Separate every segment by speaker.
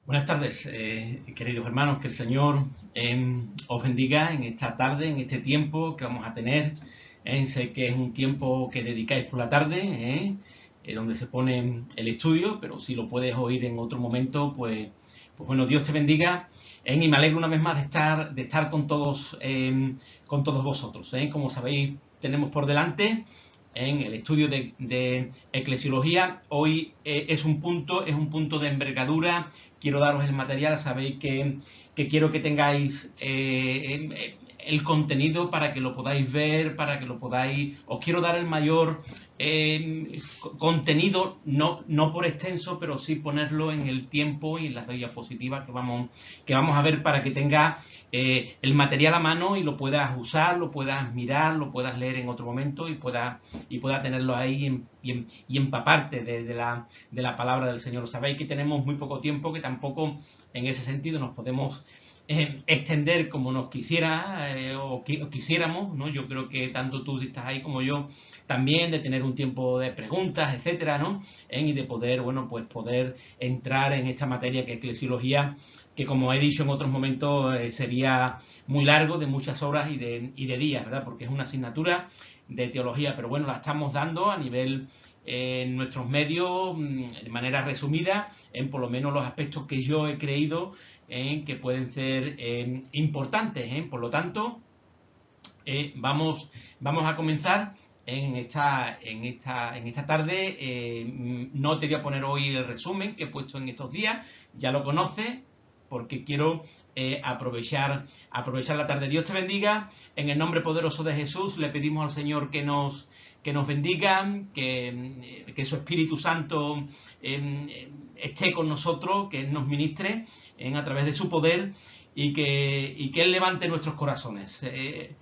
Speaker 1: Buenas tardes, queridos hermanos, que el Señor os bendiga en esta tarde, en este tiempo que vamos a tener. Sé que es un tiempo que dedicáis por la tarde, donde se pone el estudio, pero si lo puedes oír en otro momento, pues bueno, Dios te bendiga. Y me alegro una vez más de estar con todos vosotros. Como sabéis, tenemos por delante en el estudio de eclesiología. Hoy es un punto de envergadura. Quiero daros el material, sabéis que quiero que tengáis el contenido para que lo podáis ver, para que lo podáis... Os quiero dar el mayor contenido, no por extenso, pero sí ponerlo en el tiempo y en las diapositivas que vamos a ver, para que tengas el material a mano y lo puedas usar, lo puedas mirar, lo puedas leer en otro momento y puedas tenerlo ahí y empaparte de la palabra del Señor. Sabéis que tenemos muy poco tiempo, que tampoco en ese sentido nos podemos extender como nos quisiera o quisiéramos, ¿no? Yo creo que tanto tú, si estás ahí, como yo también, de tener un tiempo de preguntas, etcétera, ¿no? Y de poder, bueno, pues poder entrar en esta materia que es eclesiología, que, como he dicho en otros momentos, sería muy largo, de muchas horas y de días, ¿verdad? Porque es una asignatura de teología, pero bueno, la estamos dando a nivel en nuestros medios, de manera resumida, en por lo menos los aspectos que yo he creído que pueden ser importantes. Por lo tanto, vamos a comenzar en esta tarde. No te voy a poner hoy el resumen que he puesto en estos días, ya lo conoces, porque quiero aprovechar la tarde. Dios te bendiga. En el nombre poderoso de Jesús le pedimos al Señor que nos bendiga, que su Espíritu Santo esté con nosotros, que nos ministre a través de su poder, y que Él levante nuestros corazones.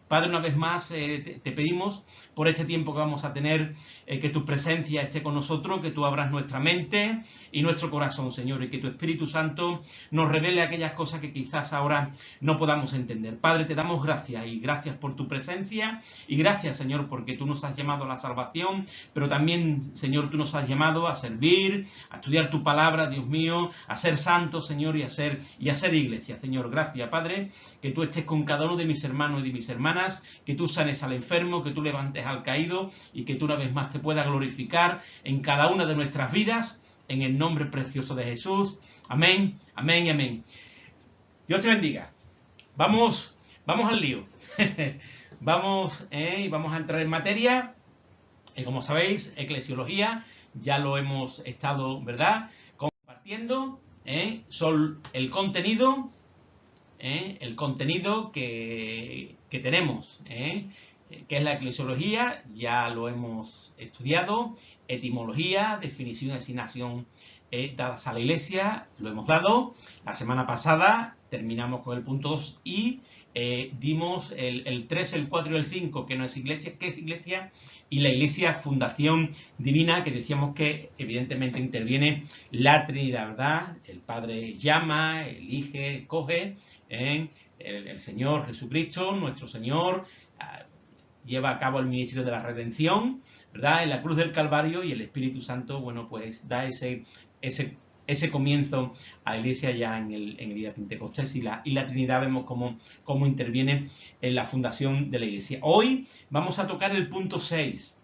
Speaker 1: Padre, una vez más te pedimos por este tiempo que vamos a tener, que tu presencia esté con nosotros, que tú abras nuestra mente y nuestro corazón, Señor, y que tu Espíritu Santo nos revele aquellas cosas que quizás ahora no podamos entender. Padre, te damos gracias, y gracias por tu presencia, y gracias, Señor, porque tú nos has llamado a la salvación, pero también, Señor, tú nos has llamado a servir, a estudiar tu palabra, Dios mío, a ser santos, Señor, y a ser iglesia, Señor. Gracias, Padre, que tú estés con cada uno de mis hermanos y de mis hermanas, que tú sanes al enfermo, que tú levantes al caído, y que tú una vez más te puedas glorificar en cada una de nuestras vidas, en el nombre precioso de Jesús. Amén, amén y amén. Dios te bendiga. Vamos al lío. vamos a entrar en materia. Como sabéis, eclesiología, ya lo hemos estado, ¿verdad?, compartiendo. Son el contenido que tenemos, que es la eclesiología. Ya lo hemos estudiado. Etimología, definición y asignación dadas a la Iglesia, lo hemos dado. La semana pasada terminamos con el punto 2 y dimos el 3, el 4 y el 5, que no es Iglesia, que es Iglesia, y la Iglesia, fundación divina, que decíamos que evidentemente interviene la Trinidad, ¿verdad? El Padre llama, elige, escoge, el Señor Jesucristo, nuestro Señor, lleva a cabo el ministerio de la redención, ¿verdad?, en la cruz del Calvario, y el Espíritu Santo, bueno, pues da ese comienzo a la Iglesia ya en el día de Pentecostés, y la Trinidad vemos cómo interviene en la fundación de la Iglesia. Hoy vamos a tocar el punto 6,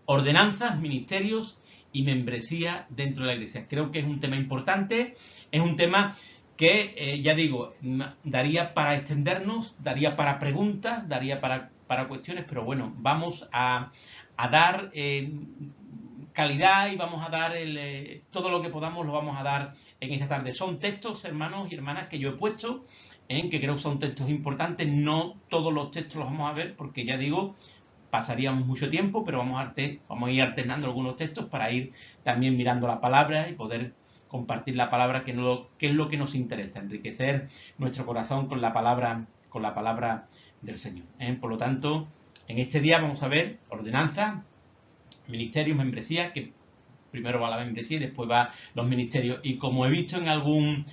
Speaker 1: ordenanzas, ministerios y membresía dentro de la Iglesia. Creo que es un tema importante, es un tema que, ya digo, daría para extendernos, daría para preguntas, daría para cuestiones, pero bueno, vamos a dar calidad, y vamos a dar todo lo que podamos, lo vamos a dar en esta tarde. Son textos, hermanos y hermanas, que yo he puesto, que creo que son textos importantes. No todos los textos los vamos a ver, porque ya digo, pasaríamos mucho tiempo, pero vamos a ir alternando algunos textos para ir también mirando la palabra y poder compartir la palabra, que es lo que nos interesa, enriquecer nuestro corazón con la palabra del Señor. Por lo tanto, en este día vamos a ver ordenanza, ministerios, membresía, que primero va la membresía y después va los ministerios. Y como he visto en algún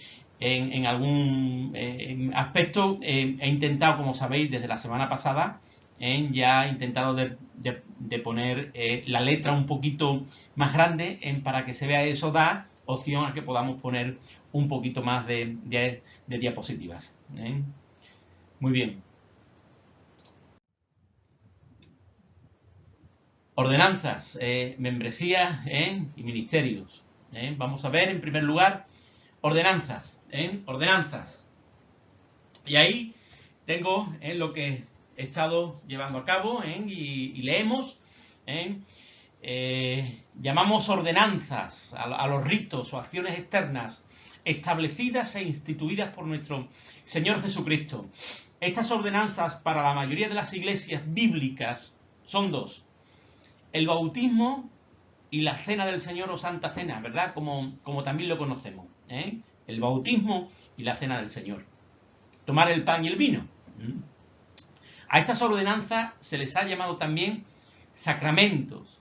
Speaker 1: aspecto, he intentado, como sabéis, desde la semana pasada, ya he intentado de poner la letra un poquito más grande, para que se vea. Eso da opción a que podamos poner un poquito más de diapositivas. Muy bien. Ordenanzas, membresías y ministerios. Vamos a ver en primer lugar ordenanzas. Ordenanzas. Y ahí tengo lo que he estado llevando a cabo y leemos. Llamamos ordenanzas a los ritos o acciones externas establecidas e instituidas por nuestro Señor Jesucristo. Estas ordenanzas para la mayoría de las iglesias bíblicas son dos: el bautismo y la cena del Señor o Santa Cena, ¿verdad? Como también lo conocemos. El bautismo y la cena del Señor. Tomar el pan y el vino. A estas ordenanzas se les ha llamado también sacramentos.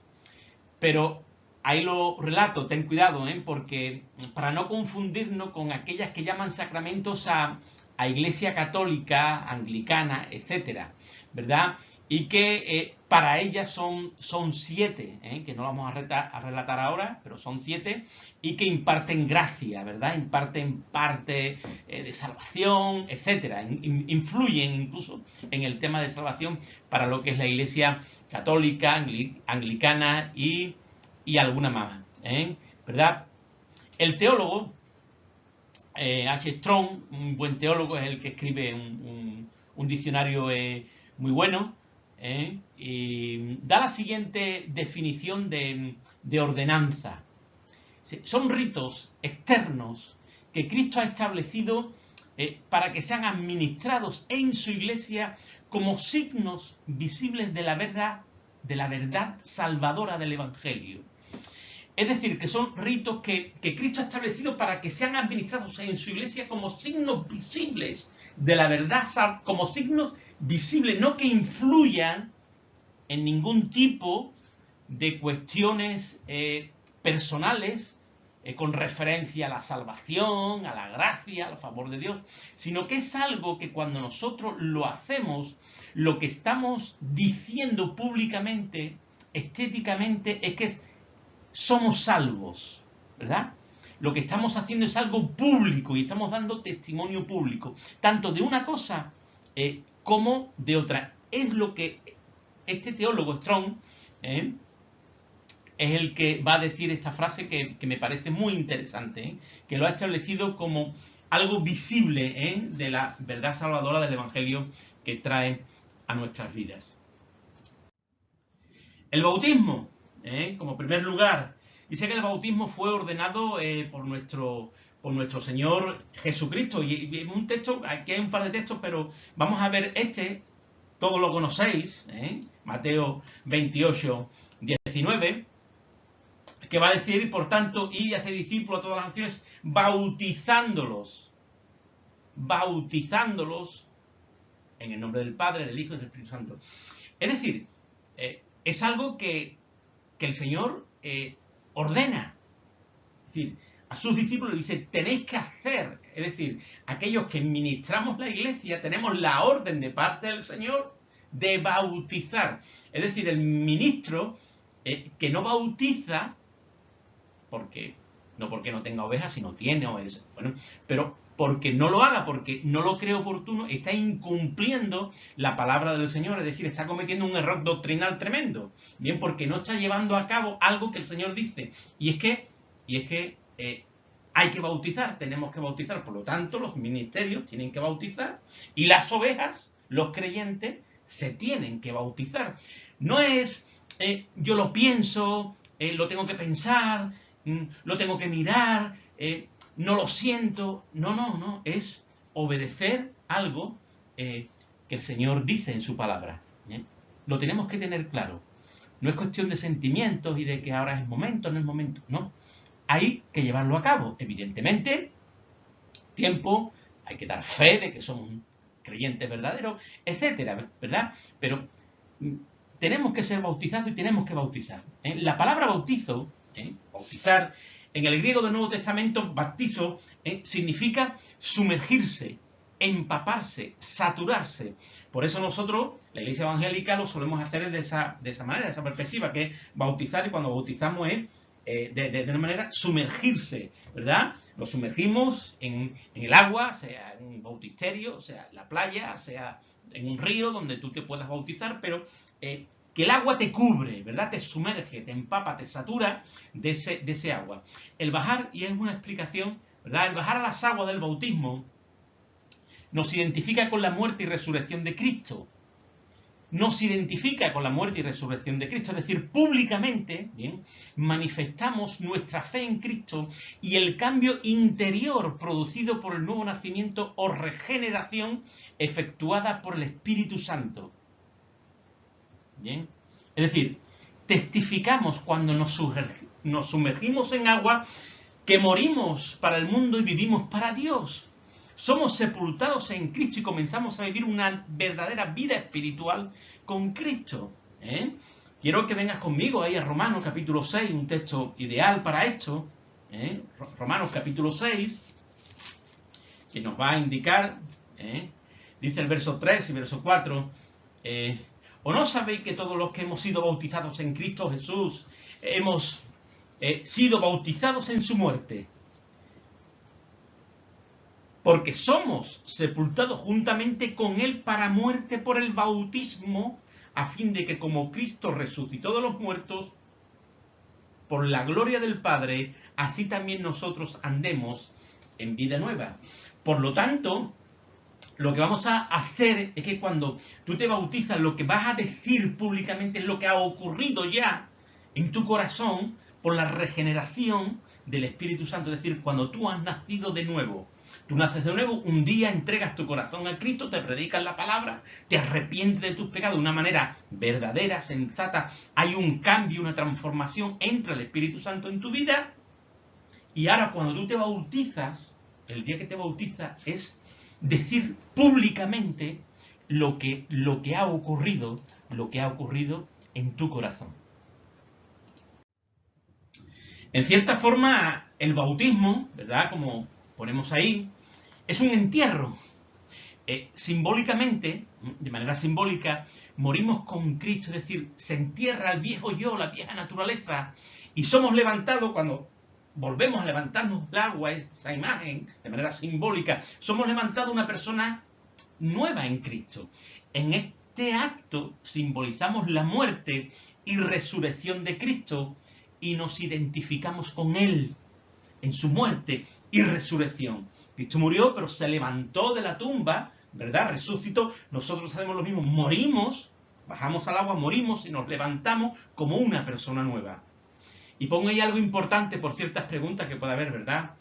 Speaker 1: Pero ahí lo relato, ten cuidado, porque para no confundirnos con aquellas que llaman sacramentos a Iglesia Católica, Anglicana, etcétera, ¿verdad? Y que para ellas son 7, que no vamos a relatar ahora, pero son 7, y que imparten gracia, ¿verdad? Imparten parte de salvación, etcétera. Influyen incluso en el tema de salvación para lo que es la Iglesia Católica, Anglicana y alguna más, ¿verdad? El teólogo, H. Strong, un buen teólogo, es el que escribe un diccionario muy bueno, y da la siguiente definición de ordenanza. Son ritos externos que Cristo ha establecido para que sean administrados en su iglesia como signos visibles de la verdad salvadora del Evangelio. Es decir, que son ritos que Cristo ha establecido para que sean administrados en su iglesia como signos visibles de la verdad, como signos visibles, no que influyan en ningún tipo de cuestiones personales con referencia a la salvación, a la gracia, al favor de Dios, sino que es algo que cuando nosotros lo hacemos, lo que estamos diciendo públicamente, estéticamente, es que somos salvos, ¿verdad? Lo que estamos haciendo es algo público y estamos dando testimonio público, tanto de una cosa como de otra. Es lo que este teólogo Strong es el que va a decir esta frase que me parece muy interesante, que lo ha establecido como algo visible de la verdad salvadora del Evangelio que trae a nuestras vidas. El bautismo, como primer lugar, dice que el bautismo fue ordenado por nuestro Señor Jesucristo. Y un texto, aquí hay un par de textos, pero vamos a ver todos lo conocéis, Mateo 28, 19, que va a decir, por tanto, id y haced discípulos a todas las naciones, bautizándolos en el nombre del Padre, del Hijo y del Espíritu Santo. Es decir, es algo que el Señor ordena. Es decir, a sus discípulos dice, tenéis que hacer. Es decir, aquellos que ministramos la iglesia tenemos la orden de parte del Señor de bautizar. Es decir, el ministro que no bautiza, no porque no tenga ovejas, sino tiene ovejas, pero porque no lo haga, porque no lo cree oportuno, está incumpliendo la palabra del Señor, es decir, está cometiendo un error doctrinal tremendo, bien, porque no está llevando a cabo algo que el Señor dice, y es que hay que bautizar, tenemos que bautizar, por lo tanto, los ministerios tienen que bautizar, y las ovejas, los creyentes, se tienen que bautizar. No es, yo lo pienso, lo tengo que pensar, lo tengo que mirar, no lo siento. No, es obedecer algo que el Señor dice en su palabra. Lo tenemos que tener claro. No es cuestión de sentimientos y de que ahora es momento, no es momento. No, hay que llevarlo a cabo. Evidentemente, tiempo, hay que dar fe de que somos creyentes verdaderos, etcétera, ¿verdad? Pero tenemos que ser bautizados y tenemos que bautizar. La palabra bautizo, bautizar, en el griego del Nuevo Testamento, baptizo, significa sumergirse, empaparse, saturarse. Por eso nosotros, la Iglesia Evangélica, lo solemos hacer de esa manera, de esa perspectiva, que es bautizar, y cuando bautizamos es de una manera sumergirse, ¿verdad? Lo sumergimos en el agua, sea en un bautisterio, sea en la playa, sea en un río donde tú te puedas bautizar, pero que el agua te cubre, ¿verdad? Te sumerge, te empapa, te satura de ese agua. El bajar, y es una explicación, ¿verdad? El bajar a las aguas del bautismo nos identifica con la muerte y resurrección de Cristo. Nos identifica con la muerte y resurrección de Cristo, es decir, públicamente, ¿bien?, manifestamos nuestra fe en Cristo y el cambio interior producido por el nuevo nacimiento o regeneración efectuada por el Espíritu Santo. ¿Bien? Es decir, testificamos cuando nos sumergimos en agua que morimos para el mundo y vivimos para Dios. Somos sepultados en Cristo y comenzamos a vivir una verdadera vida espiritual con Cristo. Quiero que vengas conmigo ahí a Romanos capítulo 6, un texto ideal para esto. Romanos capítulo 6, que nos va a indicar, dice el verso 3 y verso 4, ¿o no sabéis que todos los que hemos sido bautizados en Cristo Jesús hemos sido bautizados en su muerte? Porque somos sepultados juntamente con Él para muerte por el bautismo, a fin de que como Cristo resucitó de los muertos, por la gloria del Padre, así también nosotros andemos en vida nueva. Por lo tanto, lo que vamos a hacer es que cuando tú te bautizas, lo que vas a decir públicamente es lo que ha ocurrido ya en tu corazón por la regeneración del Espíritu Santo. Es decir, cuando tú has nacido de nuevo. Tú naces de nuevo, un día entregas tu corazón a Cristo, te predicas la palabra, te arrepientes de tus pecados de una manera verdadera, sensata. Hay un cambio, una transformación, entra el Espíritu Santo en tu vida. Y ahora cuando tú te bautizas, el día que te bautizas es decir públicamente lo que ha ocurrido en tu corazón. En cierta forma, el bautismo, ¿verdad?, como ponemos ahí, es un entierro. Simbólicamente, de manera simbólica, morimos con Cristo, es decir, se entierra el viejo yo, la vieja naturaleza, y somos levantados cuando volvemos a levantarnos del agua, esa imagen, de manera simbólica, somos levantados una persona nueva en Cristo. En este acto simbolizamos la muerte y resurrección de Cristo y nos identificamos con Él en su muerte y resurrección. Cristo murió, pero se levantó de la tumba, ¿verdad? Resucitó. Nosotros hacemos lo mismo. Morimos, bajamos al agua, morimos y nos levantamos como una persona nueva. Y pongo ahí algo importante por ciertas preguntas que puede haber, ¿verdad?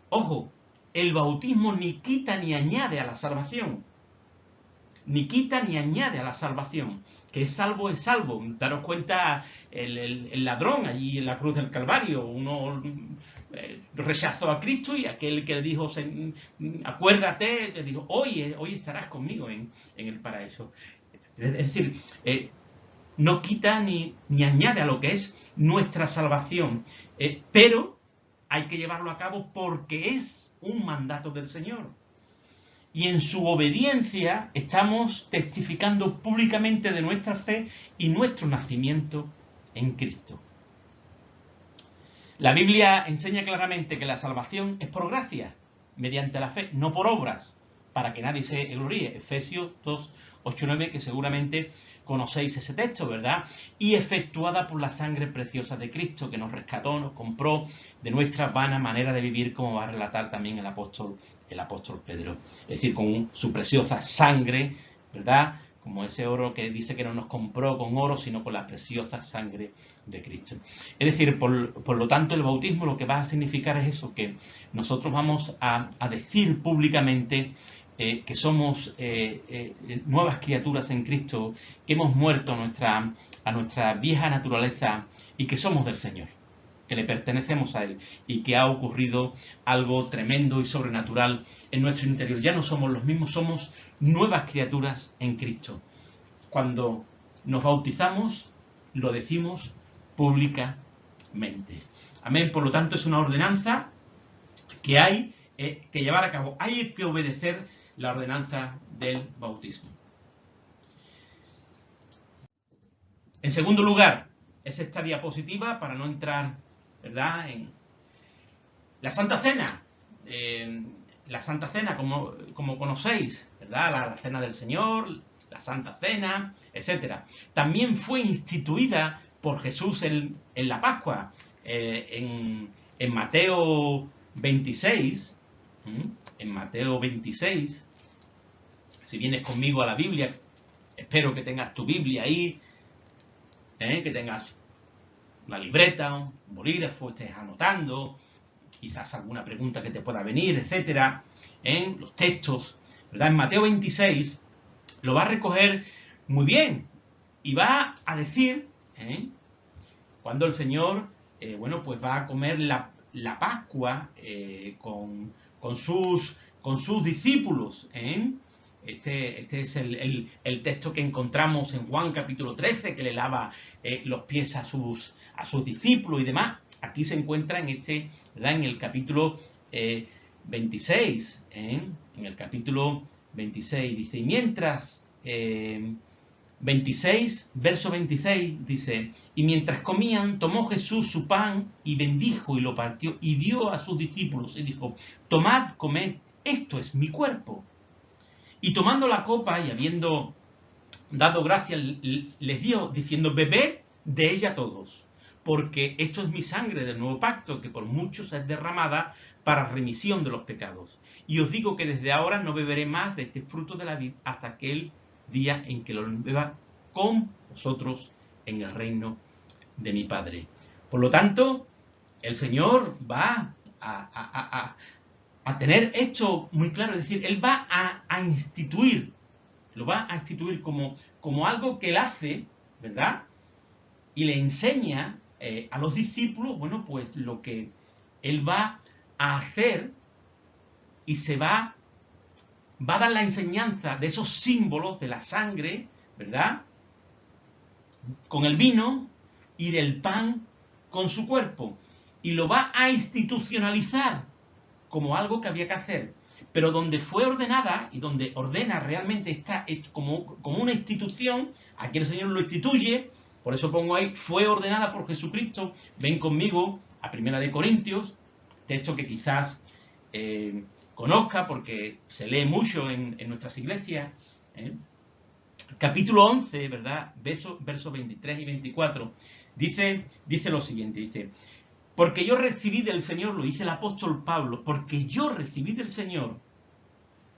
Speaker 1: Ojo, el bautismo ni quita ni añade a la salvación. Ni quita ni añade a la salvación. Que es salvo, es salvo. Daros cuenta, el ladrón allí en la cruz del Calvario, uno rechazó a Cristo y aquel que le dijo, acuérdate, le dijo, hoy estarás conmigo en el paraíso. Es decir, no quita ni añade a lo que es nuestra salvación, pero hay que llevarlo a cabo porque es un mandato del Señor. Y en su obediencia estamos testificando públicamente de nuestra fe y nuestro nacimiento en Cristo. La Biblia enseña claramente que la salvación es por gracia, mediante la fe, no por obras, para que nadie se gloríe. Efesios 2, 8, 9, que seguramente conocéis ese texto, ¿verdad? Y efectuada por la sangre preciosa de Cristo, que nos rescató, nos compró de nuestra vana manera de vivir, como va a relatar también el apóstol Pedro. Es decir, con su preciosa sangre, ¿verdad?, como ese oro que dice que no nos compró con oro, sino con la preciosa sangre de Cristo. Es decir, por lo tanto, el bautismo lo que va a significar es eso, que nosotros vamos a decir públicamente que somos nuevas criaturas en Cristo, que hemos muerto a nuestra vieja naturaleza y que somos del Señor, que le pertenecemos a Él y que ha ocurrido algo tremendo y sobrenatural en nuestro interior. Ya no somos los mismos, somos nuevas criaturas en Cristo. Cuando nos bautizamos, lo decimos públicamente. Amén. Por lo tanto, es una ordenanza que hay que llevar a cabo. Hay que obedecer la ordenanza del bautismo. En segundo lugar, es esta diapositiva, para no entrar ¿verdad? En la Santa Cena. La Santa Cena, como conocéis, ¿verdad? La Cena del Señor, la Santa Cena, etc. También fue instituida por Jesús en la Pascua, en Mateo 26, en Mateo 26, si vienes conmigo a la Biblia, espero que tengas tu Biblia ahí, que tengas la libreta, un bolígrafo, estés anotando, quizás alguna pregunta que te pueda venir, etcétera, en los textos, ¿verdad? En Mateo 26 lo va a recoger muy bien y va a decir, cuando el Señor, bueno, pues va a comer la Pascua con sus discípulos, Este es el texto que encontramos en Juan capítulo 13, que le lava los pies a sus discípulos y demás. Aquí se encuentra ¿verdad? En el capítulo 26, en el capítulo 26 dice, y mientras 26, verso 26 dice, y mientras comían, tomó Jesús su pan y bendijo y lo partió y dio a sus discípulos y dijo, tomad, comed, esto es mi cuerpo. Y tomando la copa y habiendo dado gracias, les dio diciendo, bebed de ella todos, porque esto es mi sangre del nuevo pacto, que por muchos es derramada para remisión de los pecados. Y os digo que desde ahora no beberé más de este fruto de la vid hasta aquel día en que lo beba con vosotros en el reino de mi Padre. Por lo tanto, el Señor va a tener esto muy claro, es decir, Él va a instituir, lo va a instituir como algo que Él hace, ¿verdad? Y le enseña a los discípulos, bueno, pues lo que Él va a hacer y se va a dar la enseñanza de esos símbolos de la sangre, ¿verdad? Con el vino y del pan con su cuerpo. Y lo va a institucionalizar como algo que había que hacer. Pero donde fue ordenada y donde ordena realmente está como una institución, aquí el Señor lo instituye, por eso pongo ahí, fue ordenada por Jesucristo. Ven conmigo a 1 Corintios, texto que quizás conozca porque se lee mucho en nuestras iglesias. Capítulo 11, ¿verdad? Versos 23 y 24, dice lo siguiente, dice, porque yo recibí del Señor, lo dice el apóstol Pablo, porque yo recibí del Señor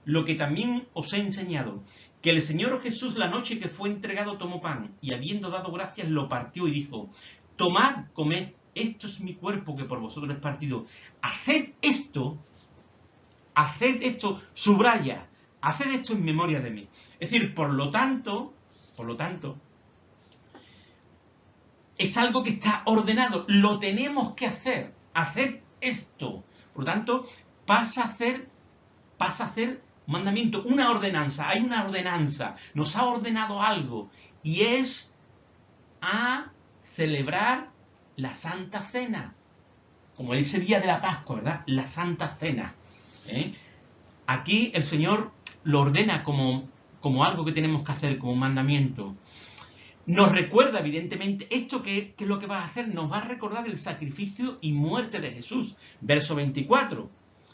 Speaker 1: lo que también os he enseñado, que el Señor Jesús la noche que fue entregado tomó pan, y habiendo dado gracias lo partió y dijo, tomad, comed, esto es mi cuerpo que por vosotros es partido. Haced esto, subraya, haced esto en memoria de mí. Es decir, por lo tanto, es algo que está ordenado, lo tenemos que hacer, hacer esto. Por lo tanto, pasa a ser un mandamiento, una ordenanza, hay una ordenanza, nos ha ordenado algo, y es a celebrar la Santa Cena, como ese día de la Pascua, ¿verdad? La Santa Cena. Aquí el Señor lo ordena como algo que tenemos que hacer, como un mandamiento. Nos recuerda, evidentemente, esto que es lo que va a hacer, nos va a recordar el sacrificio y muerte de Jesús. Verso 24.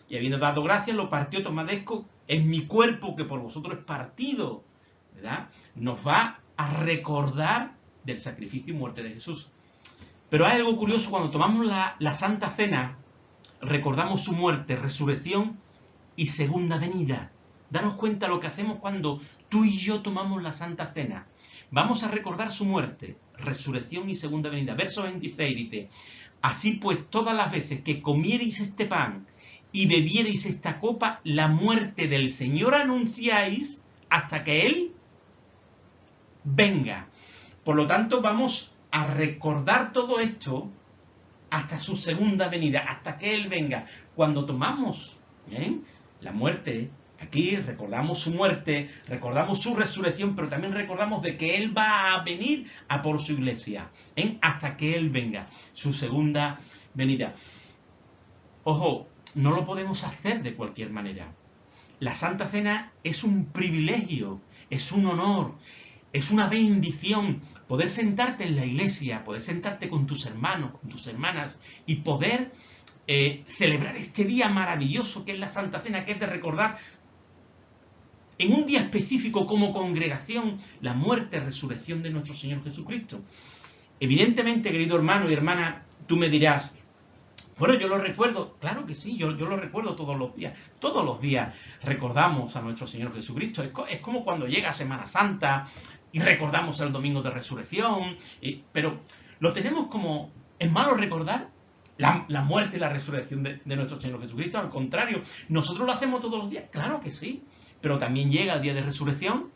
Speaker 1: Y habiendo dado gracias, lo partió, tomad esto, es mi cuerpo que por vosotros es partido. ¿Verdad? Nos va a recordar del sacrificio y muerte de Jesús. Pero hay algo curioso, cuando tomamos la Santa Cena, recordamos su muerte, resurrección y segunda venida. Daros cuenta lo que hacemos cuando tú y yo tomamos la Santa Cena. Vamos a recordar su muerte, resurrección y segunda venida. Verso 26 dice, así pues todas las veces que comiereis este pan y bebiereis esta copa, la muerte del Señor anunciáis hasta que Él venga. Por lo tanto, vamos a recordar todo esto hasta su segunda venida, hasta que Él venga. Cuando tomamos la muerte, aquí recordamos su muerte, recordamos su resurrección, pero también recordamos de que Él va a venir a por su iglesia, hasta que Él venga, su segunda venida. Ojo, no lo podemos hacer de cualquier manera. La Santa Cena es un privilegio, es un honor, Es una bendición poder sentarte en la iglesia, poder sentarte con tus hermanos, con tus hermanas y poder celebrar este día maravilloso que es la Santa Cena, que es de recordar en un día específico como congregación la muerte y resurrección de nuestro Señor Jesucristo. Evidentemente, querido hermano y hermana, tú me dirás, bueno, yo lo recuerdo, claro que sí, yo lo recuerdo todos los días recordamos a nuestro Señor Jesucristo. Es como cuando llega Semana Santa y recordamos el Domingo de Resurrección, pero lo tenemos como, ¿es malo recordar la muerte y la resurrección de nuestro Señor Jesucristo? Al contrario, nosotros lo hacemos todos los días, claro que sí, pero también llega el día de resurrección,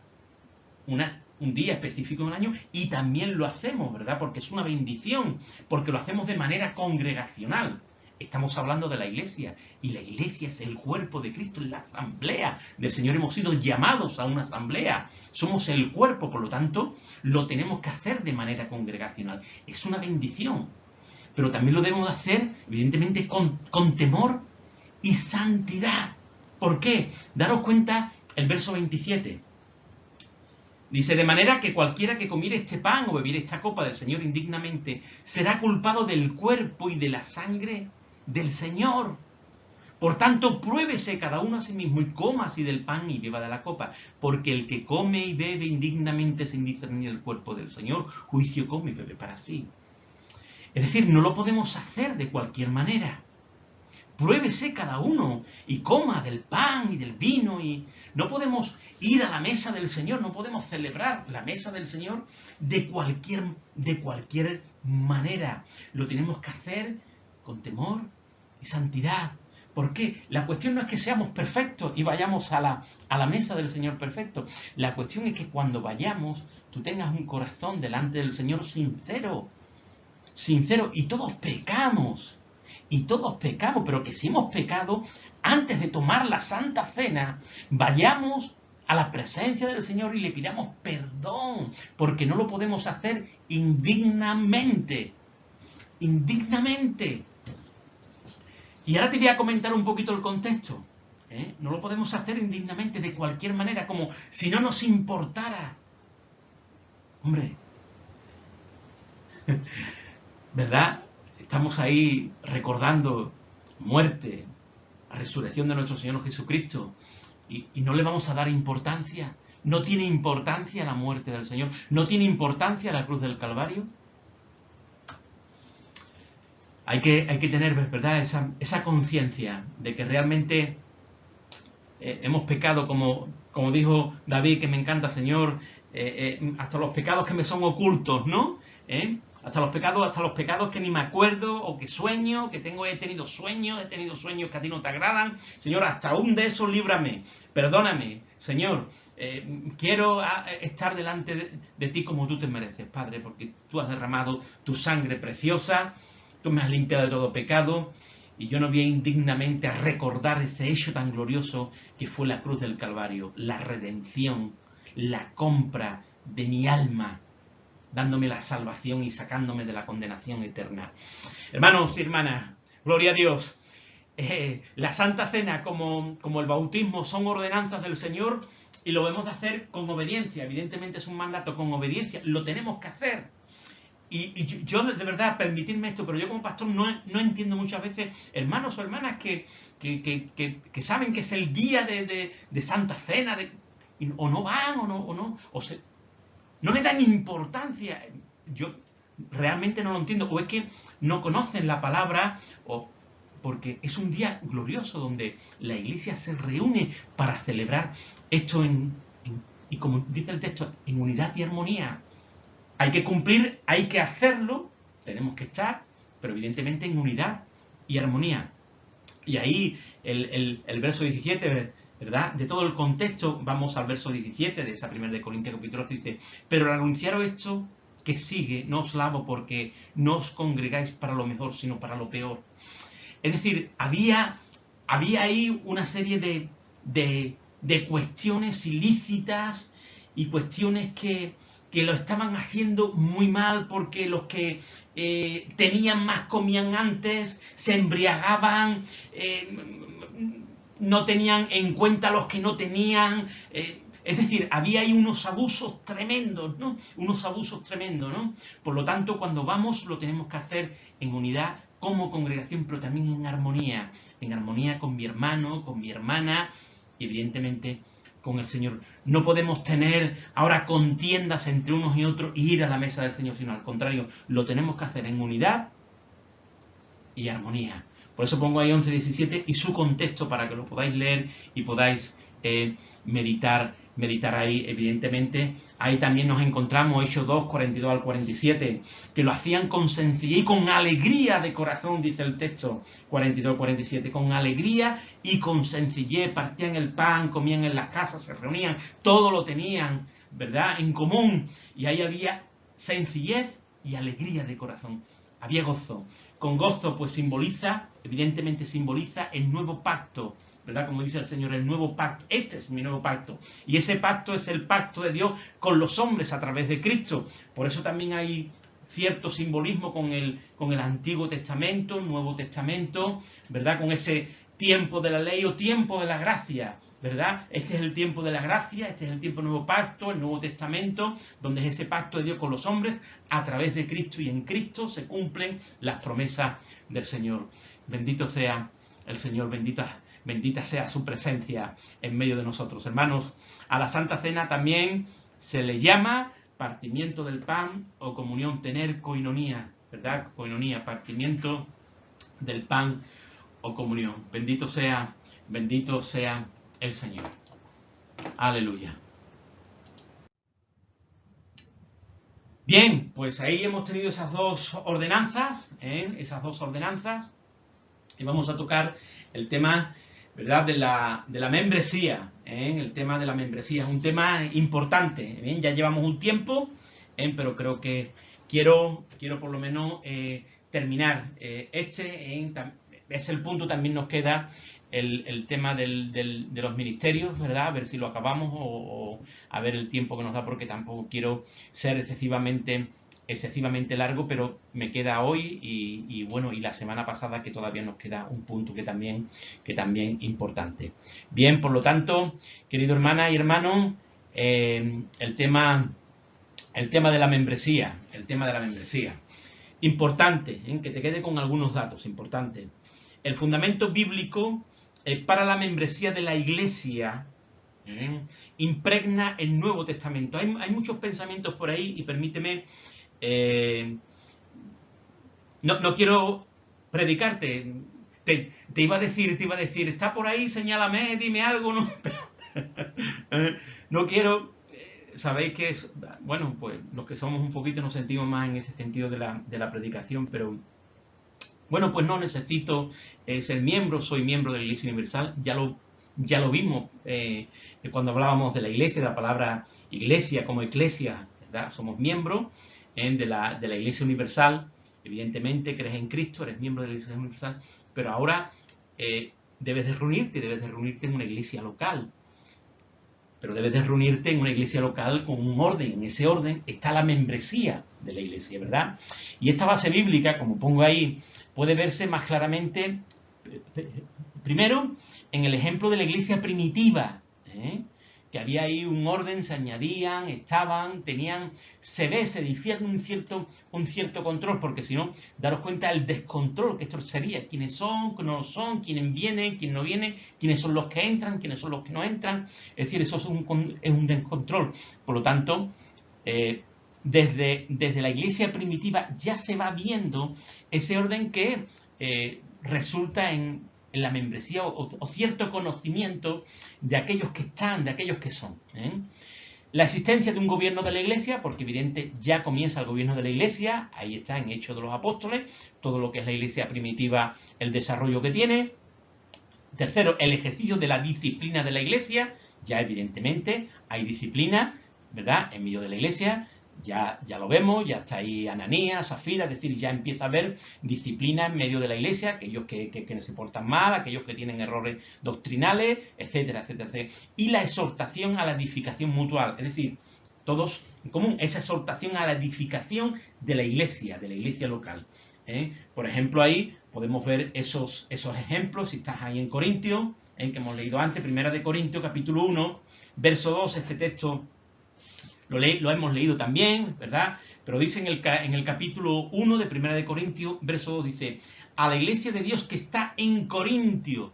Speaker 1: un día específico en el año, y también lo hacemos, ¿verdad? Porque es una bendición, porque lo hacemos de manera congregacional. Estamos hablando de la iglesia, y la iglesia es el cuerpo de Cristo, es la asamblea del Señor. Hemos sido llamados a una asamblea, somos el cuerpo, por lo tanto, lo tenemos que hacer de manera congregacional. Es una bendición, pero también lo debemos hacer, evidentemente, con temor y santidad. ¿Por qué? Daros cuenta el verso 27. Dice, de manera que cualquiera que comiere este pan o bebiere esta copa del Señor indignamente será culpado del cuerpo y de la sangre del Señor. Por tanto, pruébese cada uno a sí mismo y coma así del pan y beba de la copa, porque el que come y bebe indignamente sin discernir el cuerpo del Señor, juicio come y bebe para sí. Es decir, no lo podemos hacer de cualquier manera. Pruébese cada uno y coma del pan y del vino, y no podemos ir a la mesa del Señor, no podemos celebrar la mesa del Señor de cualquier manera. Lo tenemos que hacer con temor y santidad. ¿Por qué? La cuestión no es que seamos perfectos y vayamos a la mesa del Señor perfecto. La cuestión es que cuando vayamos, tú tengas un corazón delante del Señor sincero, y todos pecamos. Y todos pecamos, pero que si hemos pecado, antes de tomar la Santa Cena, vayamos a la presencia del Señor y le pidamos perdón, porque no lo podemos hacer indignamente. Indignamente. Y ahora te voy a comentar un poquito el contexto. No lo podemos hacer indignamente, de cualquier manera, como si no nos importara. Hombre, ¿verdad? Estamos ahí recordando muerte, la resurrección de nuestro Señor Jesucristo, y no le vamos a dar importancia. ¿No tiene importancia la muerte del Señor? ¿No tiene importancia la cruz del Calvario? Hay que tener, ¿verdad?, esa conciencia de que realmente hemos pecado, como dijo David, que me encanta, Señor, hasta los pecados que me son ocultos, ¿no? Hasta los pecados que ni me acuerdo, o que sueño, he tenido sueños que a ti no te agradan. Señor, hasta aún de eso líbrame, perdóname, Señor. Quiero estar delante de ti como tú te mereces, Padre, porque tú has derramado tu sangre preciosa, tú me has limpiado de todo pecado, y yo no voy indignamente a recordar ese hecho tan glorioso que fue la cruz del Calvario, la redención, la compra de mi alma, dándome la salvación y sacándome de la condenación eterna. Hermanos y hermanas, gloria a Dios. La Santa Cena, como el bautismo, son ordenanzas del Señor, y lo debemos de hacer con obediencia. Evidentemente es un mandato con obediencia, lo tenemos que hacer. Y yo, de verdad, permitirme esto, pero yo como pastor no entiendo muchas veces hermanos o hermanas que saben que es el día de Santa Cena, o no van, no le dan importancia. Yo realmente no lo entiendo, o es que no conocen la palabra, o porque es un día glorioso donde la iglesia se reúne para celebrar esto y como dice el texto, en unidad y armonía. Hay que cumplir, hay que hacerlo, tenemos que estar, pero evidentemente en unidad y armonía. Y ahí el verso 17, ¿verdad? De todo el contexto, vamos al verso 17 de esa primera de Corintios capítulo 12, dice: pero al anunciaros esto que sigue, no os lavo porque no os congregáis para lo mejor, sino para lo peor. Es decir, había ahí una serie de cuestiones ilícitas y cuestiones que lo estaban haciendo muy mal, porque los que tenían más comían antes, se embriagaban, no tenían en cuenta a los que no tenían, Es decir, había ahí unos abusos tremendos, ¿no? Unos abusos tremendos, ¿no? Por lo tanto, cuando vamos lo tenemos que hacer en unidad como congregación, pero también en armonía con mi hermano, con mi hermana y evidentemente con el Señor. No podemos tener ahora contiendas entre unos y otros y ir a la mesa del Señor, sino al contrario, lo tenemos que hacer en unidad y armonía. Por eso pongo ahí 11:17 y su contexto para que lo podáis leer y podáis meditar ahí. Evidentemente, ahí también nos encontramos Hechos 2, 42 al 47, que lo hacían con sencillez y con alegría de corazón, dice el texto 42 al 47, con alegría y con sencillez, partían el pan, comían en las casas, se reunían, todo lo tenían, ¿verdad?, en común, y ahí había sencillez y alegría de corazón. Había gozo. Con gozo, pues evidentemente simboliza el nuevo pacto, ¿verdad? Como dice el Señor, el nuevo pacto. Este es mi nuevo pacto. Y ese pacto es el pacto de Dios con los hombres a través de Cristo. Por eso también hay cierto simbolismo con el Antiguo Testamento, Nuevo Testamento, ¿verdad? Con ese tiempo de la ley o tiempo de la gracia, ¿verdad? Este es el tiempo de la gracia, este es el tiempo del nuevo pacto, el Nuevo Testamento, donde es ese pacto de Dios con los hombres a través de Cristo, y en Cristo se cumplen las promesas del Señor. Bendito sea el Señor, bendita sea su presencia en medio de nosotros. Hermanos, a la Santa Cena también se le llama partimiento del pan o comunión, tener coinonía, ¿verdad? Coinonía, partimiento del pan o comunión. Bendito sea el Señor. Aleluya. Bien, pues ahí hemos tenido esas dos ordenanzas, y vamos a tocar el tema, ¿verdad?, de la membresía. El tema de la membresía es un tema importante. Bien, ya llevamos un tiempo, pero creo que quiero por lo menos terminar es el punto. También nos queda el tema de los ministerios, ¿verdad? A ver si lo acabamos o a ver el tiempo que nos da, porque tampoco quiero ser excesivamente largo, pero me queda hoy y bueno, y la semana pasada, que todavía nos queda un punto que también importante. Bien, por lo tanto, querido hermana y hermano, el tema de la membresía, importante, que te quede con algunos datos importantes. El fundamento bíblico para la membresía de la Iglesia impregna el Nuevo Testamento. Hay muchos pensamientos por ahí y permíteme, no quiero predicarte, te iba a decir, está por ahí, señálame, dime algo, ¿no? No quiero, sabéis que es, bueno, pues los que somos un poquito nos sentimos más en ese sentido de la predicación, pero bueno, pues no necesito ser miembro, soy miembro de la Iglesia Universal, ya lo vimos cuando hablábamos de la Iglesia, de la palabra Iglesia como eclesia, ¿verdad? Somos miembros de la Iglesia Universal. Evidentemente crees en Cristo, eres miembro de la Iglesia Universal, pero ahora debes de reunirte en una iglesia local. Pero debes de reunirte en una iglesia local con un orden. En ese orden está la membresía de la iglesia, ¿verdad? Y esta base bíblica, como pongo ahí, puede verse más claramente, primero, en el ejemplo de la iglesia primitiva, que había ahí un orden, se añadían, se discierne un cierto control, porque si no, daros cuenta del descontrol que esto sería, quiénes son, quiénes no son, quiénes vienen, quiénes no vienen, quiénes son los que entran, quiénes son los que no entran. Es decir, eso es un descontrol. Por lo tanto, desde la iglesia primitiva ya se va viendo ese orden que resulta en la membresía o cierto conocimiento de aquellos que están, de aquellos que son. La existencia de un gobierno de la Iglesia, porque evidente ya comienza el gobierno de la Iglesia, ahí está en Hechos de los Apóstoles, todo lo que es la Iglesia primitiva, el desarrollo que tiene. Tercero, el ejercicio de la disciplina de la Iglesia, ya evidentemente hay disciplina, ¿verdad?, en medio de la Iglesia. Ya lo vemos, ya está ahí Ananías, Zafira, es decir, ya empieza a haber disciplina en medio de la iglesia, aquellos que no se portan mal, aquellos que tienen errores doctrinales, etcétera, etcétera, etcétera. Y la exhortación a la edificación mutual, es decir, todos en común, esa exhortación a la edificación de la iglesia local. Por ejemplo, ahí podemos ver esos ejemplos, si estás ahí en Corintios, que hemos leído antes, Primera de Corintios, capítulo 1, verso 2, este texto lo hemos leído también, ¿verdad? Pero dice en el capítulo 1 de Primera de Corintios, verso 2, dice, a la iglesia de Dios que está en Corintio,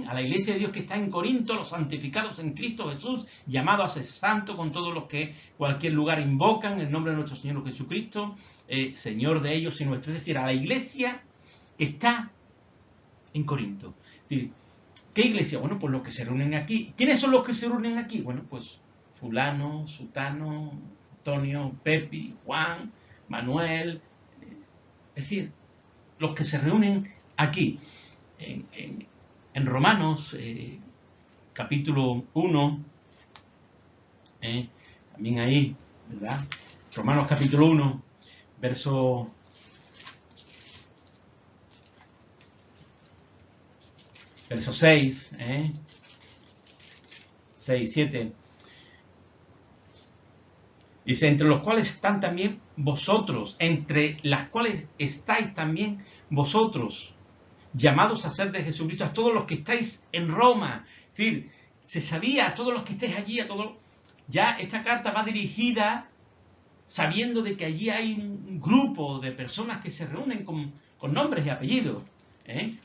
Speaker 1: a la iglesia de Dios que está en Corinto, los santificados en Cristo Jesús, llamados a ser santos con todos los que cualquier lugar invocan el nombre de nuestro Señor Jesucristo, Señor de ellos y nuestro. Es decir, a la iglesia que está en Corinto. Es decir, ¿qué iglesia? Bueno, pues los que se reúnen aquí. ¿Quiénes son los que se reúnen aquí? Bueno, pues fulano, sutano, Antonio, Pepi, Juan, Manuel. Es decir, los que se reúnen aquí. En Romanos, capítulo 1, también ahí, ¿verdad? Romanos capítulo 1, verso 6, 6, 7. Dice, entre los cuales están también vosotros, entre las cuales estáis también vosotros, llamados a ser de Jesucristo, a todos los que estáis en Roma. Es decir, se sabía, a todos los que estáis allí, a todos. Ya esta carta va dirigida sabiendo de que allí hay un grupo de personas que se reúnen con nombres y apellidos.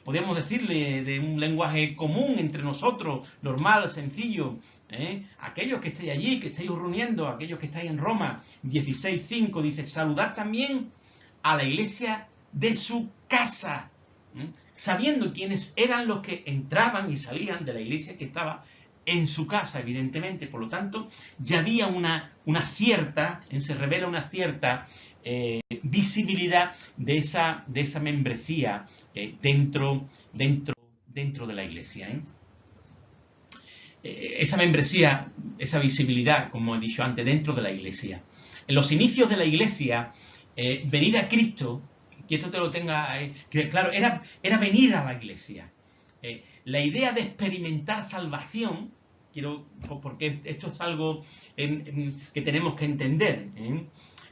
Speaker 1: Podríamos decirle de un lenguaje común entre nosotros, normal, sencillo. Aquellos que estáis allí, que estáis reuniendo, aquellos que estáis en Roma, 16:5, dice, saludad también a la iglesia de su casa, sabiendo quiénes eran los que entraban y salían de la iglesia que estaba en su casa, evidentemente. Por lo tanto, ya había una cierta, se revela una cierta visibilidad de esa membresía dentro de la iglesia. Esa membresía, esa visibilidad, como he dicho antes, dentro de la iglesia. En los inicios de la iglesia, venir a Cristo, que esto te lo tenga, que claro, era venir a la iglesia. La idea de experimentar salvación, porque esto es algo que tenemos que entender.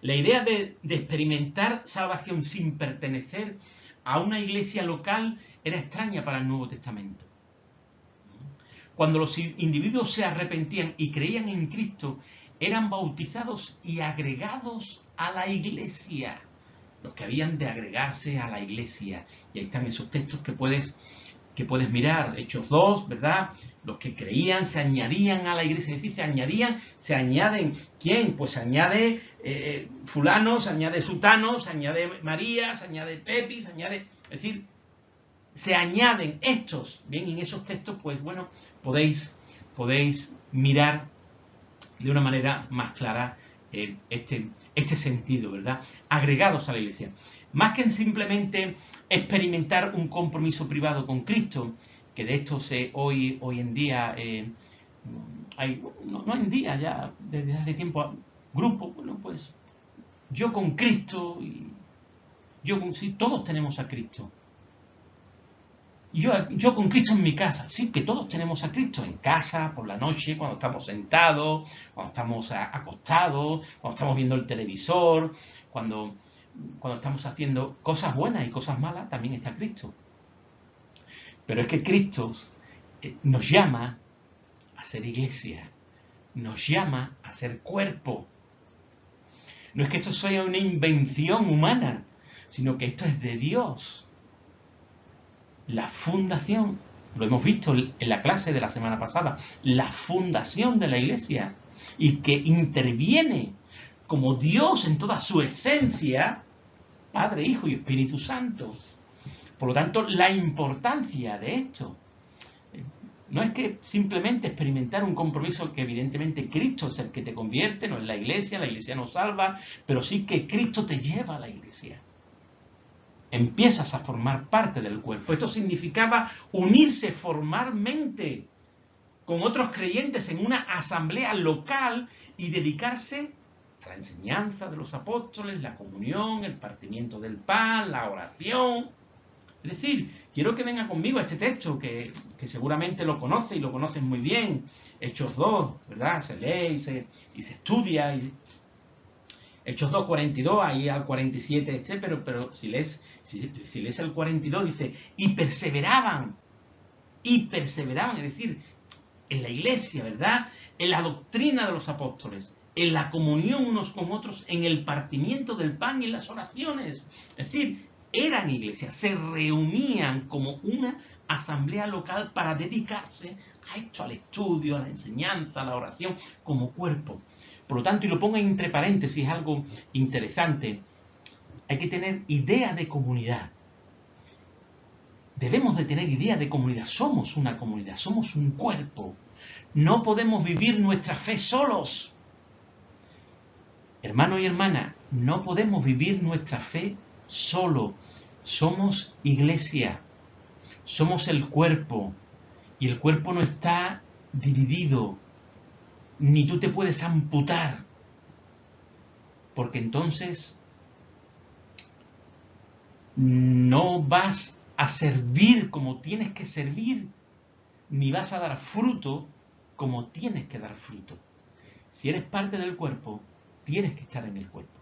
Speaker 1: La idea de experimentar salvación sin pertenecer a una iglesia local era extraña para el Nuevo Testamento. Cuando los individuos se arrepentían y creían en Cristo, eran bautizados y agregados a la iglesia. Los que habían de agregarse a la iglesia. Y ahí están esos textos que puedes mirar. Hechos 2, ¿verdad? Los que creían se añadían a la iglesia. Es decir, se añaden. ¿Quién? Pues se añade fulano, se añade sutano, se añade María, se añade Pepi, se añade. Es decir, se añaden estos. Bien, en esos textos, pues bueno, podéis mirar de una manera más clara este sentido, ¿verdad? Agregados a la iglesia. Más que en simplemente experimentar un compromiso privado con Cristo, que de esto hoy en día hay, no en día, ya desde hace tiempo, grupos, bueno, pues yo con Cristo, sí, todos tenemos a Cristo. Yo con Cristo en mi casa, sí, que todos tenemos a Cristo en casa, por la noche, cuando estamos sentados, cuando estamos acostados, cuando estamos viendo el televisor, cuando estamos haciendo cosas buenas y cosas malas, también está Cristo. Pero es que Cristo nos llama a ser iglesia, nos llama a ser cuerpo. No es que esto sea una invención humana, sino que esto es de Dios. La fundación, lo hemos visto en la clase de la semana pasada, la fundación de la iglesia, y que interviene como Dios en toda su esencia, Padre, Hijo y Espíritu Santo. Por lo tanto, la importancia de esto no es que simplemente experimentar un compromiso que evidentemente Cristo es el que te convierte, no es la iglesia nos salva, pero sí que Cristo te lleva a la iglesia. Empiezas a formar parte del cuerpo. Esto significaba unirse formalmente con otros creyentes en una asamblea local y dedicarse a la enseñanza de los apóstoles, la comunión, el partimiento del pan, la oración. Es decir, quiero que venga conmigo a este texto que seguramente lo conoce y lo conocen muy bien. Hechos 2, ¿verdad? Se lee y se estudia. Hechos 2, 42, ahí al 47 pero si lees el 42 dice, y perseveraban, es decir, en la iglesia, ¿verdad? En la doctrina de los apóstoles, en la comunión unos con otros, en el partimiento del pan y en las oraciones. Es decir, eran iglesias, se reunían como una asamblea local para dedicarse a esto, al estudio, a la enseñanza, a la oración, como cuerpo. Por lo tanto, y lo pongo entre paréntesis, algo interesante, hay que tener idea de comunidad. Debemos de tener idea de comunidad. Somos una comunidad, somos un cuerpo. No podemos vivir nuestra fe solos. Hermano y hermana, no podemos vivir nuestra fe solo. Somos iglesia, somos el cuerpo, y el cuerpo no está dividido, ni tú te puedes amputar, porque entonces no vas a servir como tienes que servir, ni vas a dar fruto como tienes que dar fruto. Si eres parte del cuerpo, tienes que estar en el cuerpo.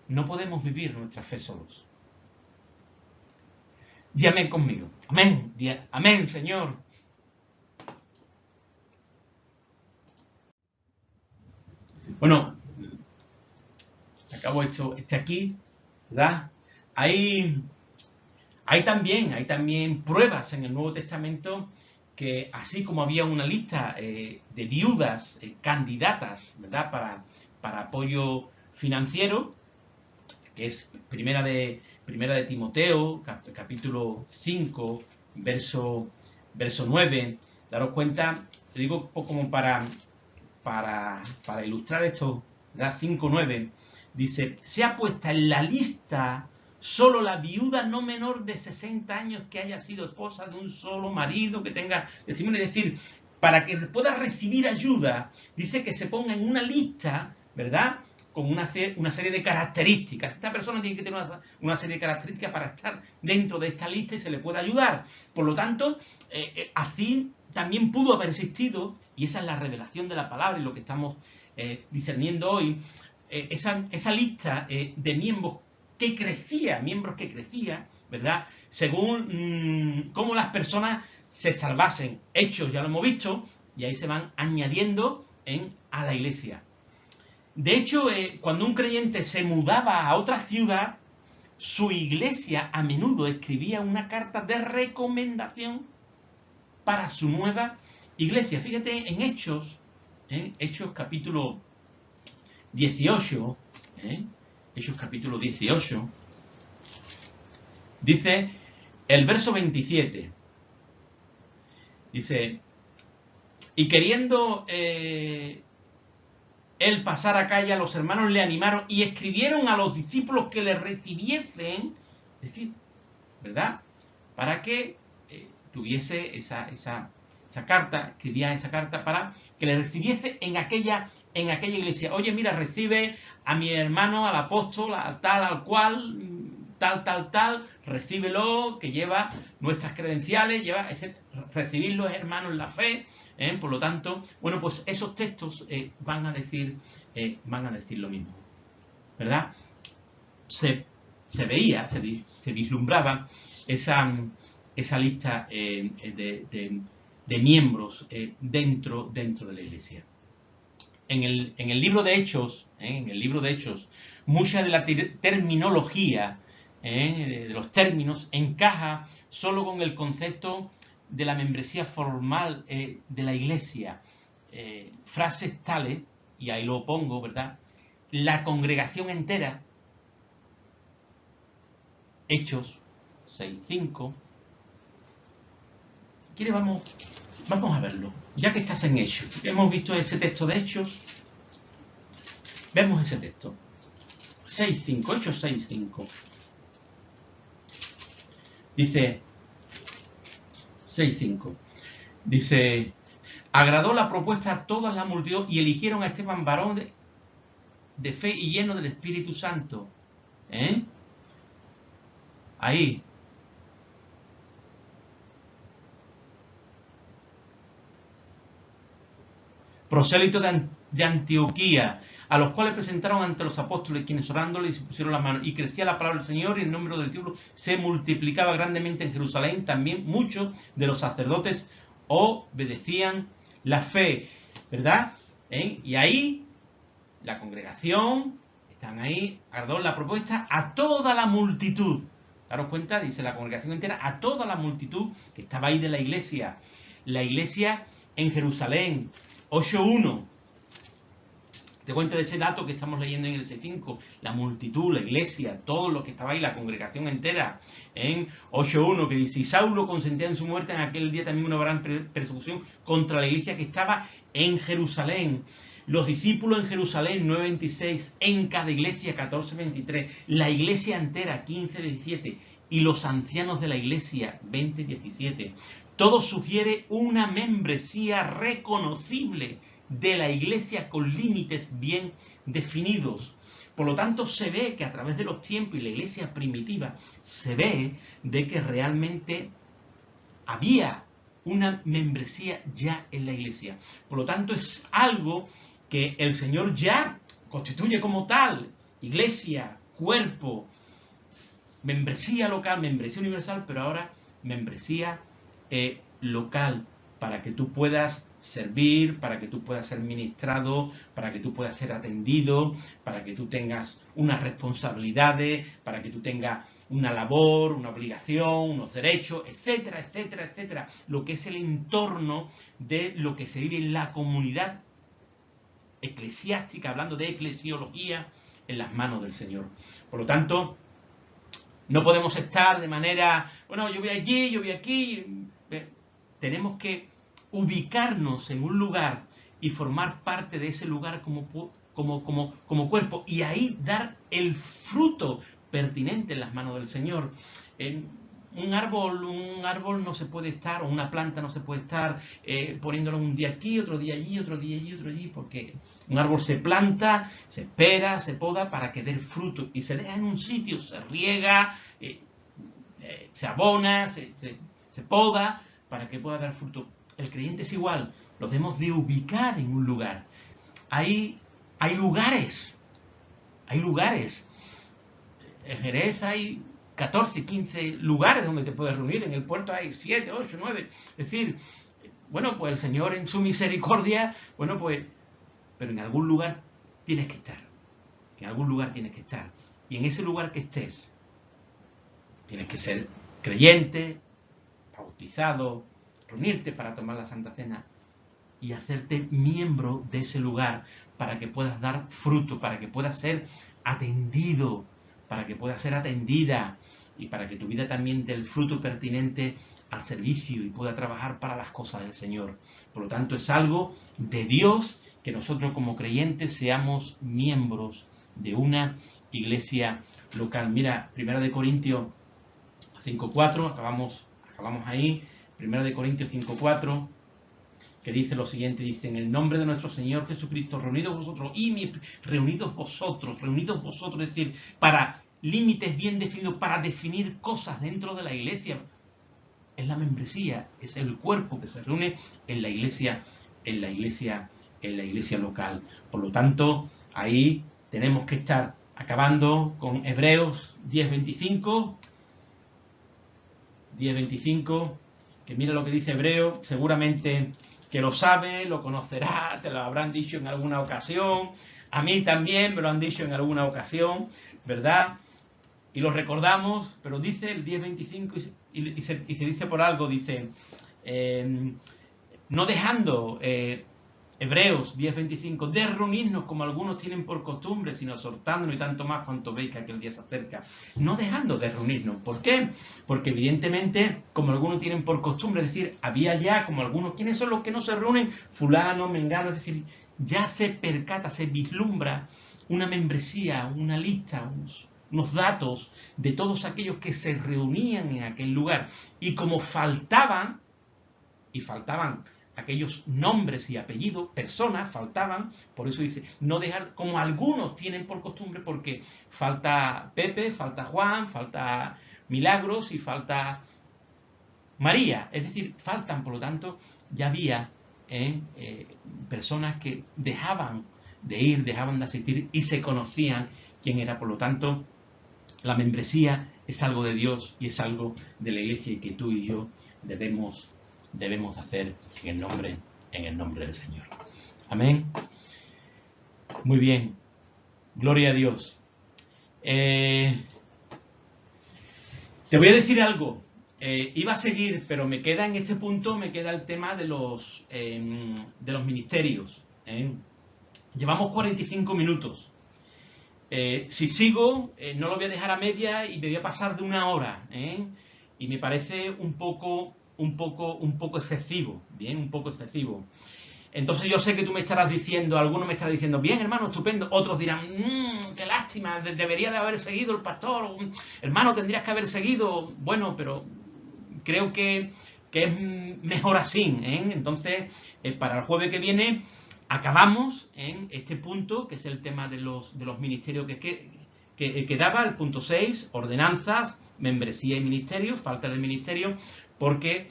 Speaker 1: No podemos vivir nuestra fe solos. Di amén conmigo. Amén. Amén, Señor. Bueno, acabo este aquí, ¿verdad? Hay también pruebas en el Nuevo Testamento que así como había una lista de viudas candidatas, ¿verdad?, para apoyo financiero, que es primera de Timoteo, capítulo 5, verso 9. Daros cuenta, te digo como para ilustrar esto, ¿verdad? 5:9, dice, sea puesta en la lista solo la viuda no menor de 60 años que haya sido esposa de un solo marido, que tenga testimonio. Es decir, para que pueda recibir ayuda, dice que se ponga en una lista, ¿verdad?, con una serie de características. Esta persona tiene que tener una serie de características para estar dentro de esta lista y se le puede ayudar. Por lo tanto, así también pudo haber existido, y esa es la revelación de la palabra y lo que estamos discerniendo hoy, esa lista de miembros que crecía, ¿verdad?, según cómo las personas se salvasen. Hechos, ya lo hemos visto, y ahí se van añadiendo a la iglesia. De hecho, cuando un creyente se mudaba a otra ciudad, su iglesia a menudo escribía una carta de recomendación para su nueva iglesia. Fíjate en Hechos, Hechos capítulo 18, Hechos capítulo 18, dice el verso 27, dice, y queriendo él pasar a calle, los hermanos le animaron y escribieron a los discípulos que le recibiesen, es decir, ¿verdad?, para que tuviese esa carta, escribía esa carta para que le recibiese en aquella iglesia. Oye, mira, recibe a mi hermano, al apóstol, al tal, al cual, tal, recíbelo, que lleva nuestras credenciales, recibirlo, hermanos, en la fe. Por lo tanto, bueno, pues esos textos van a decir lo mismo, ¿verdad? Se veía, se vislumbraba esa lista de miembros dentro de la iglesia. En el libro de Hechos, mucha de la terminología, de los términos, encaja solo con el concepto de la membresía formal de la iglesia. Frases tales, y ahí lo pongo, ¿verdad?, la congregación entera, Hechos 6:5. ¿Quieres? Vamos a verlo. Ya que estás en Hechos, hemos visto ese texto de Hechos, vemos ese texto. 6:5, Hechos 6:5. Dice, 6:5. Dice, agradó la propuesta a toda la multitud y eligieron a Esteban, varón de fe y lleno del Espíritu Santo. Ahí. Prosélito de Antioquía, a los cuales presentaron ante los apóstoles, quienes orándoles y pusieron las manos. Y crecía la palabra del Señor y el número de discípulos se multiplicaba grandemente en Jerusalén. También muchos de los sacerdotes obedecían la fe, ¿verdad? Y ahí la congregación, están ahí, agradó la propuesta a toda la multitud. Daros cuenta, dice la congregación entera, a toda la multitud que estaba ahí de la iglesia. La iglesia en Jerusalén, 8.1. Te cuento de ese dato que estamos leyendo en el C5. La multitud, la iglesia, todos los que estaba ahí, la congregación entera. En 8.1 que dice, y Saulo consentía en su muerte en aquel día también una gran persecución contra la iglesia que estaba en Jerusalén. Los discípulos en Jerusalén, 9.26, en cada iglesia, 14.23, la iglesia entera, 15.17, y los ancianos de la iglesia, 20.17. Todo sugiere una membresía reconocible de la iglesia con límites bien definidos. Por lo tanto, se ve que a través de los tiempos y la iglesia primitiva, se ve de que realmente había una membresía ya en la iglesia. Por lo tanto, es algo que el Señor ya constituye como tal, iglesia, cuerpo, membresía local, membresía universal, pero ahora membresía local, para que tú puedas servir, para que tú puedas ser ministrado, para que tú puedas ser atendido, para que tú tengas unas responsabilidades, para que tú tengas una labor, una obligación, unos derechos, etcétera, etcétera, etcétera. Lo que es el entorno de lo que se vive en la comunidad eclesiástica, hablando de eclesiología, en las manos del Señor. Por lo tanto, no podemos estar de manera, bueno, yo voy allí, yo voy aquí. Tenemos que ubicarnos en un lugar y formar parte de ese lugar como cuerpo, y ahí dar el fruto pertinente en las manos del Señor. Un árbol no se puede estar, o una planta no se puede estar poniéndolo un día aquí, otro día allí, otro día allí, otro allí, porque un árbol se planta, se espera, se poda para que dé fruto, y se deja en un sitio, se riega, se abona, se poda, para que pueda dar fruto. El creyente es igual, lo debemos de ubicar en un lugar. Hay lugares, en Jerez hay 14, 15 lugares donde te puedes reunir, en el puerto hay 7, 8, 9, es decir, bueno, pues el Señor en su misericordia, bueno, pues, pero en algún lugar tienes que estar, y en ese lugar que estés, tienes que ser creyente, bautizado, reunirte para tomar la Santa Cena y hacerte miembro de ese lugar para que puedas dar fruto, para que puedas ser atendido, para que puedas ser atendida y para que tu vida también dé el fruto pertinente al servicio y pueda trabajar para las cosas del Señor. Por lo tanto, es algo de Dios que nosotros como creyentes seamos miembros de una iglesia local. Mira, 1 Corintios 5.4, acabamos ahí, 1 Corintios 5.4, que dice lo siguiente, dice, en el nombre de nuestro Señor Jesucristo, reunidos vosotros, es decir, para límites bien definidos, para definir cosas dentro de la iglesia. Es la membresía, es el cuerpo que se reúne en la iglesia local. Por lo tanto, ahí tenemos que estar acabando con Hebreos 10.25, que mira lo que dice Hebreo, seguramente que lo sabe, lo conocerá, te lo habrán dicho en alguna ocasión, a mí también me lo han dicho en alguna ocasión, ¿verdad? Y lo recordamos, pero dice el 10.25 y se dice por algo, dice, no dejando, Hebreos 10.25, de reunirnos como algunos tienen por costumbre, sino exhortándonos y tanto más cuanto veis que aquel día se acerca. No dejando de reunirnos. ¿Por qué? Porque evidentemente, como algunos tienen por costumbre, es decir, había ya como algunos, ¿quiénes son los que no se reúnen? Fulano, mengano, es decir, ya se percata, se vislumbra una membresía, una lista, unos datos de todos aquellos que se reunían en aquel lugar. Y como faltaban aquellos nombres y apellidos, personas, faltaban, por eso dice, no dejar, como algunos tienen por costumbre, porque falta Pepe, falta Juan, falta Milagros y falta María, es decir, faltan, por lo tanto, ya había personas que dejaban de ir, dejaban de asistir y se conocían quién era. Por lo tanto, la membresía es algo de Dios y es algo de la Iglesia y que tú y yo debemos hacer en el nombre del Señor. Amén. Muy bien. Gloria a Dios. Te voy a decir algo. Iba a seguir, pero me queda en este punto, me queda el tema de los ministerios. Llevamos 45 minutos. Si sigo, no lo voy a dejar a media y me voy a pasar de 1 hora. Y me parece un poco excesivo. Bien, un poco excesivo. Entonces yo sé que tú me estarás diciendo, algunos me estarán diciendo, bien hermano, estupendo, otros dirán, qué lástima, debería de haber seguido el pastor, hermano, tendrías que haber seguido. Bueno, pero creo que es mejor así, Entonces, para el jueves que viene, acabamos en este punto, que es el tema de los ministerios que daba, el punto 6, ordenanzas, membresía y ministerio, falta de ministerio, porque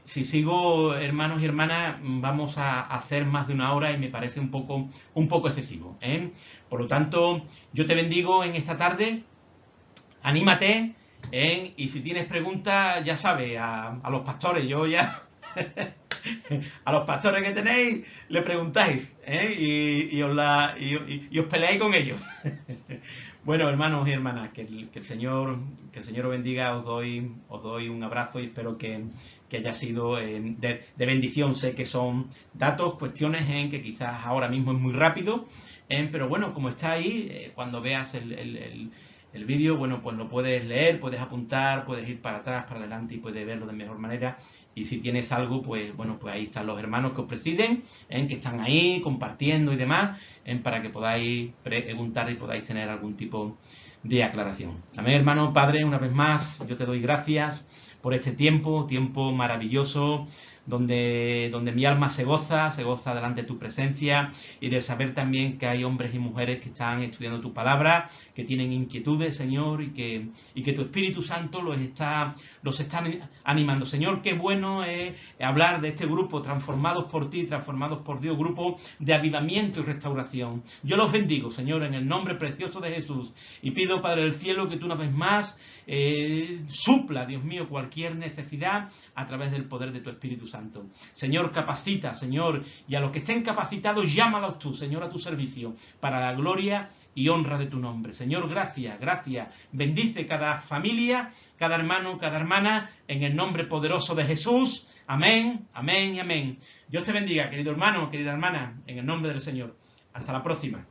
Speaker 1: si sigo, hermanos y hermanas, vamos a hacer más de 1 hora y me parece un poco excesivo. Por lo tanto, yo te bendigo en esta tarde, anímate, y si tienes preguntas, ya sabes, a los pastores, yo ya... a los pastores que tenéis, le preguntáis, y os peleáis con ellos. Bueno, hermanos y hermanas, que el Señor os bendiga, os doy un abrazo y espero que haya sido de bendición. Sé que son datos, cuestiones que quizás ahora mismo es muy rápido, pero bueno, como está ahí, cuando veas el vídeo, bueno, pues lo puedes leer, puedes apuntar, puedes ir para atrás, para adelante y puedes verlo de mejor manera. Y si tienes algo, pues bueno, pues ahí están los hermanos que os presiden, que están ahí compartiendo y demás, para que podáis preguntar y podáis tener algún tipo de aclaración. Amén, hermano. Padre, una vez más, yo te doy gracias por este tiempo maravilloso, donde mi alma se goza delante de tu presencia y de saber también que hay hombres y mujeres que están estudiando tu palabra, que tienen inquietudes, Señor, y que tu Espíritu Santo los está animando. Señor, qué bueno es hablar de este grupo, transformados por ti, transformados por Dios, grupo de avivamiento y restauración. Yo los bendigo, Señor, en el nombre precioso de Jesús, y pido, Padre del Cielo, que tú una vez más supla, Dios mío, cualquier necesidad a través del poder de tu Espíritu Santo. Señor, capacita, Señor, y a los que estén capacitados, llámalos tú, Señor, a tu servicio, para la gloria y honra de tu nombre. Señor, gracias. Bendice cada familia, cada hermano, cada hermana, en el nombre poderoso de Jesús. Amén, amén y amén. Dios te bendiga, querido hermano, querida hermana, en el nombre del Señor. Hasta la próxima.